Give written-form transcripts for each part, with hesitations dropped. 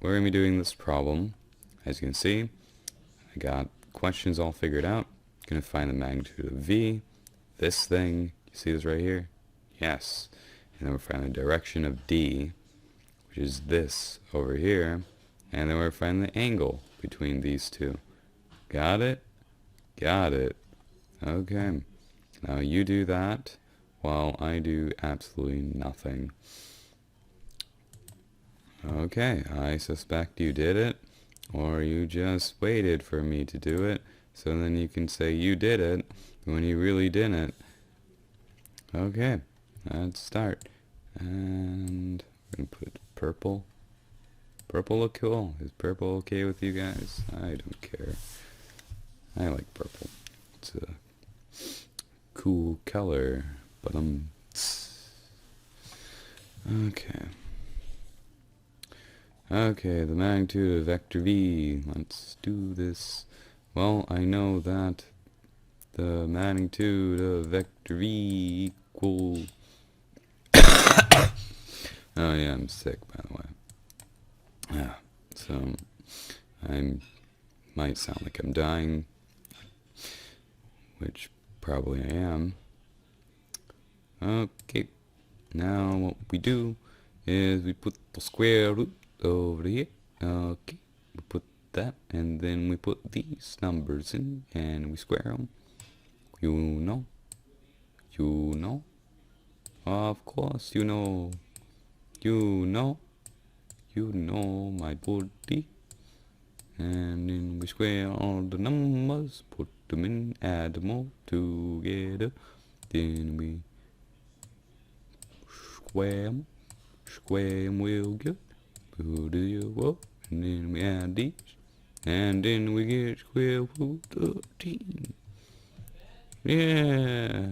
we're going to be doing this problem. As you can see, I got questions all figured out. Going to find the magnitude of V. This thing, you see this right here? Yes. And then we're finding the direction of D, which is this over here. And then we're finding the angle between these two. Got it? Got it. Okay. Now you do that while I do absolutely nothing. Okay, I suspect you did it, or you just waited for me to do it, so then you can say you did it when you really didn't. Okay, let's start. And we're gonna put purple. Purple look cool. Is purple okay with you guys? I don't care. I like purple. It's a cool color, but okay. Okay, the magnitude of vector V. Let's do this. Well, I know that the magnitude of vector V equal... Oh yeah, I'm sick, by the way. Yeah, so I might sound like I'm dying, which probably I am. Okay, now what we do is we put the square root over here. Okay, we put that, and then we put these numbers in, and we square them. You know, of course you know, my body. And then we square all the numbers, put them in, add them all together. Then we square them real good. Put it up, and then we add these, and then we get square root 13. Yeah.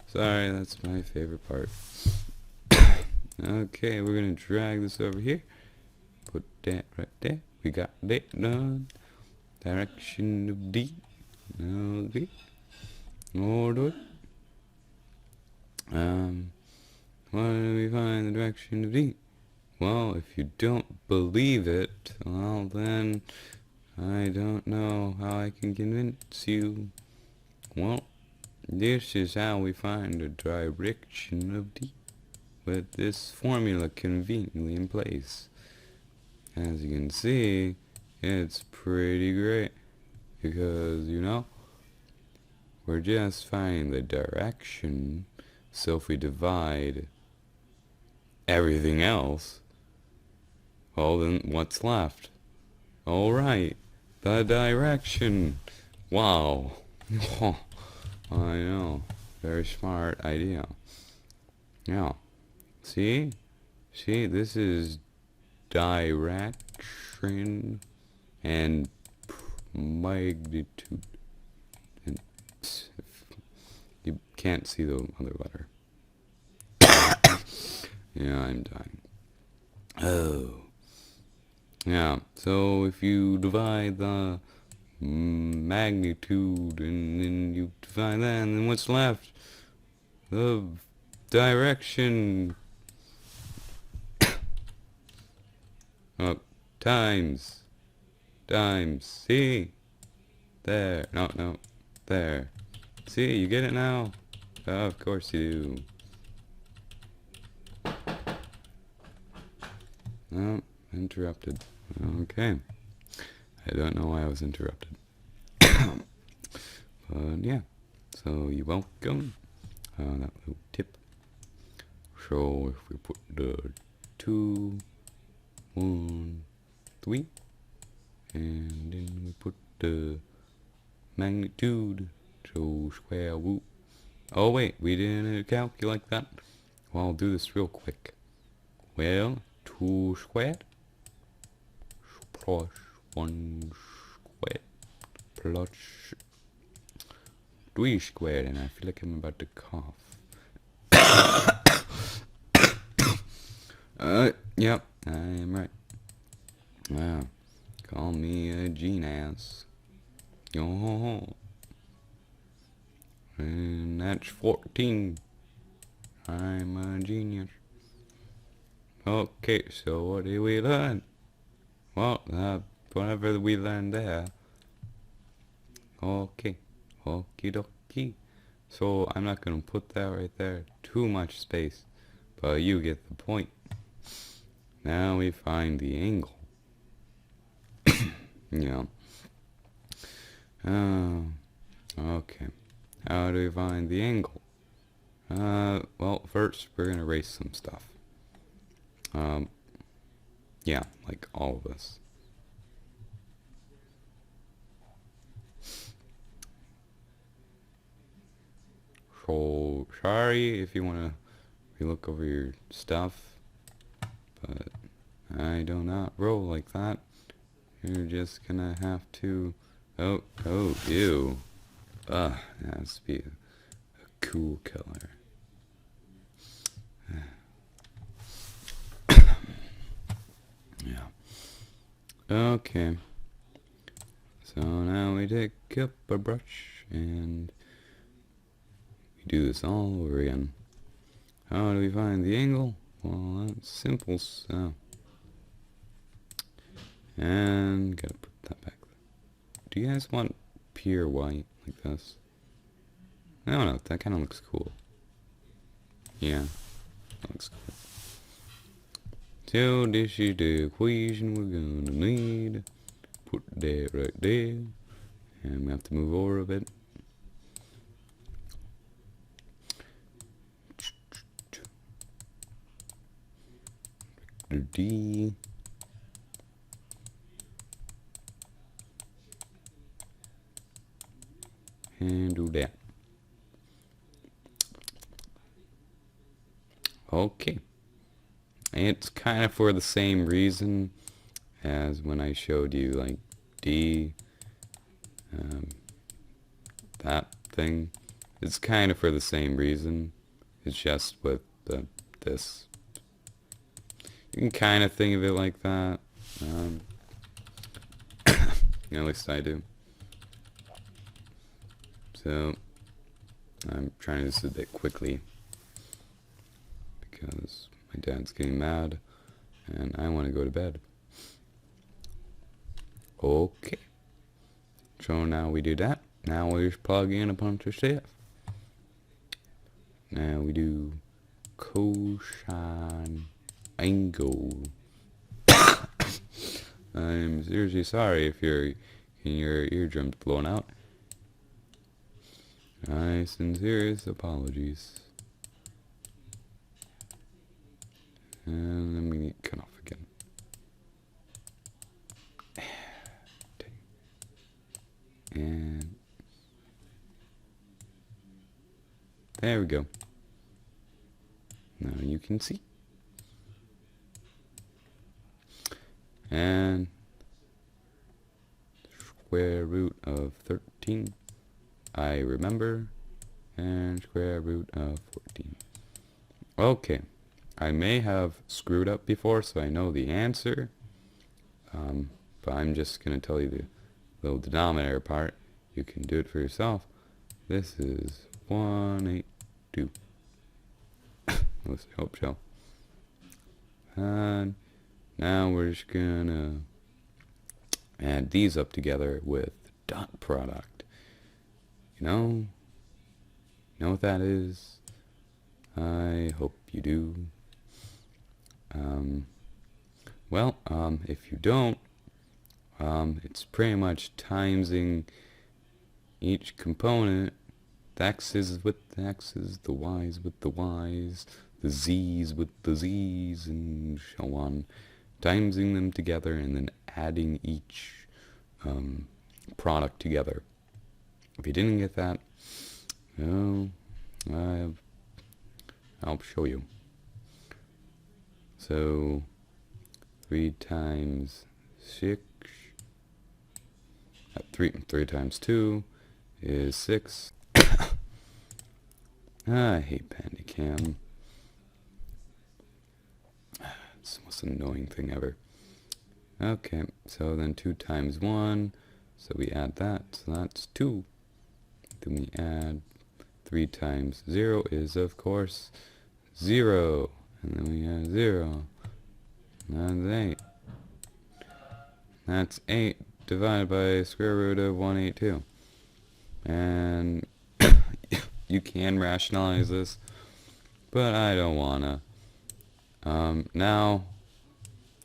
Sorry, that's my favorite part. Okay, we're gonna drag this over here. Put that right there. We got that done. Direction of D. Okay. Order. Why do we find the direction of D? Well, if you don't believe it, well then, I don't know how I can convince you. Well, this is how we find the direction of D, with this formula conveniently in place. As you can see, it's pretty great, because, we're just finding the direction, so if we divide everything else, well then what's left? Alright, the direction. Wow. I know, very smart idea. Yeah, see, this is direction and magnitude. And you can't see the other letter. Yeah, I'm dying. Oh. Yeah, so if you divide the magnitude and then you divide that, and then what's left? The direction. Oh, times. See? There. No. There. See, you get it now? Oh, of course you do. Oh, interrupted. Okay. I don't know why I was interrupted. But yeah. So you're welcome. That little tip. So if we put the 2, 1, 3, and then we put the magnitude, so square root. Oh wait, we didn't calculate that. Well, I'll do this real quick. Well, 2 squared plus 1 squared plus 3 squared, and I feel like I'm about to cough. Yep, I am right. Wow, call me a genius. Yo, and that's 14. I'm a genius. Okay, so what did we learn? Well, whatever we learned there. Okay, okie dokie. So I'm not gonna put that right there. Too much space. But you get the point. Now we find the angle. Yeah. Oh, okay. How do we find the angle? Well, first we're gonna erase some stuff. Yeah, like all of this. So, sorry if you wanna look over your stuff, but I do not roll like that. You're just gonna have to... Oh, ew. Ugh, that has to be a cool color. Yeah. Okay. So now we take up a brush and we do this all over again. How do we find the angle? Well, that's simple. So, and gotta put that back. Do you guys want pure white like this? I don't know. That kind of looks cool. Yeah, that looks cool. So this is the equation we're gonna need. Put that right there, and we have to move over a bit. D. And do that. Okay. It's kind of for the same reason as when I showed you like D, that thing. It's kind of for the same reason. It's just with this. You can kind of think of it like that. At least I do. So I'm trying to do this a bit quickly because my dad's getting mad and I want to go to bed. Okay. So now we do that. Now we just plug in a bunch of stuff. Now we do cosine angle. I'm seriously sorry if your eardrum's blown out. My sincerest apologies. And then we cut off again. And there we go. Now you can see. And square root of 13. I remember. And square root of 14. Okay. I may have screwed up before, so I know the answer. But I'm just going to tell you the little denominator part. You can do it for yourself. This is 182. Let's hope so. And now we're just gonna add these up together with dot product. You know what that is? I hope you do. If you don't, it's pretty much timesing each component, the x's with the x's, the y's with the y's, the z's with the z's, and so on, timesing them together and then adding each product together. If you didn't get that, well, I'll show you. So 3 times 6, 3 times 2 is 6. I hate Bandicam. It's the most annoying thing ever. Okay, so then 2 times 1, so we add that, so that's 2. Then we add 3 times 0 is, of course, 0. And then we add 0. That's 8. That's 8 divided by square root of 182. And you can rationalize this, but I don't wanna. Now,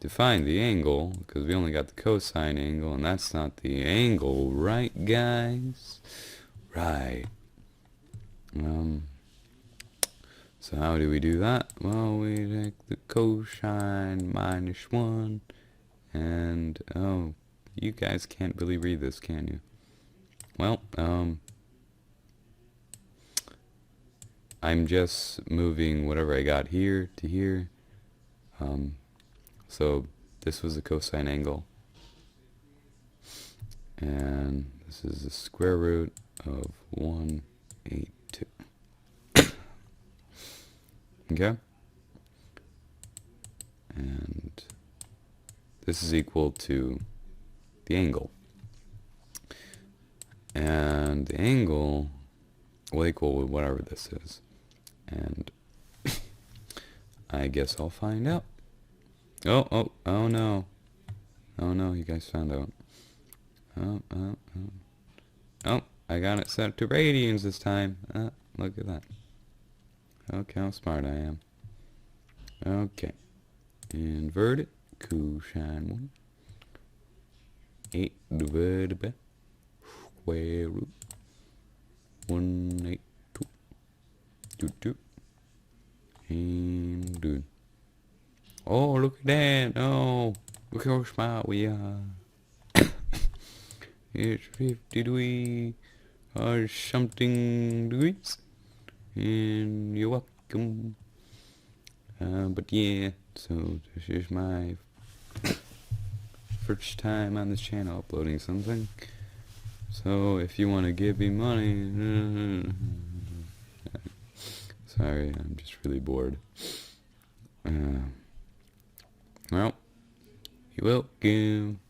to find the angle, because we only got the cosine angle, and that's not the angle, right, guys? Right. So how do we do that? Well, we take the cosine minus 1, and, oh, you guys can't really read this, can you? Well, I'm just moving whatever I got here to here. So this was the cosine angle, and this is the square root of 182. Okay? And this is equal to the angle. And the angle will equal whatever this is. And I guess I'll find out. Oh no. Oh no, you guys found out. Oh, I got it set to radians this time. Look at that. Look how smart I am. Okay. Invert it. Cosine 1. 8 divided by square root 182. Do. And do. Oh, look at that. Oh, look how smart we are. It's 50 degrees or something degrees. And you're welcome. But yeah, so this is my first time on this channel uploading something. So if you want to give me money, sorry, I'm just really bored. Well, you're welcome.